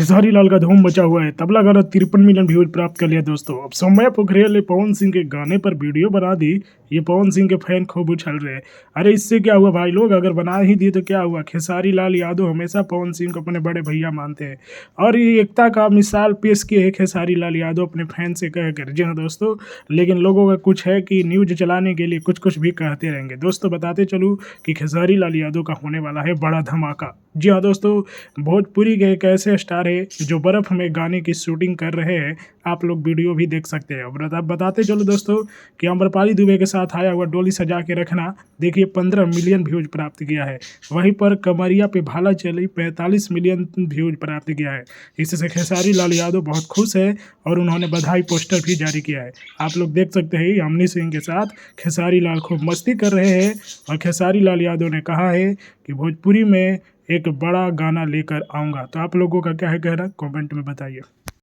खेसारी लाल का धूम मचा हुआ है। तबला गाना 53 मिलियन व्यूज प्राप्त कर लिया दोस्तों। अब सौम्या पोखरियाल ने पवन सिंह के गाने पर वीडियो बना दी। ये पवन सिंह के फैन खूब उछल रहे हैं। अरे इससे क्या हुआ भाई लोग, अगर बना ही दिए तो क्या हुआ। खेसारी लाल यादव हमेशा पवन सिंह को अपने बड़े भैया मानते हैं और ये एकता का मिसाल पेश किए है खेसारी लाल यादव अपने फैन से कहकर। जी हाँ दोस्तों, लेकिन लोगों का कुछ है कि न्यूज चलाने के लिए कुछ कुछ भी कहते रहेंगे। दोस्तों बताते चलूँ कि खेसारी लाल यादव का होने वाला है बड़ा धमाका। जी हाँ दोस्तों, भोजपुरी के एक ऐसे स्टार है जो बर्फ़ में गाने की शूटिंग कर रहे हैं। आप लोग वीडियो भी देख सकते हैं। अब बताते चलो दोस्तों कि अम्रपाली दुबे के साथ आया हुआ डोली सजा के रखना देखिए 15 मिलियन व्यूज प्राप्त किया है। वहीं पर कमरिया पे भाला चली 45 मिलियन व्यूज प्राप्त किया है। इससे खेसारी लाल यादव बहुत खुश है और उन्होंने बधाई पोस्टर भी जारी किया है। आप लोग देख सकते हैं यामिनी सिंह के साथ खेसारी लाल खूब मस्ती कर रहे हैं और खेसारी लाल यादव ने कहा है कि भोजपुरी में एक बड़ा गाना लेकर आऊँगा। तो आप लोगों का क्या है कहना, कमेंट में बताइए।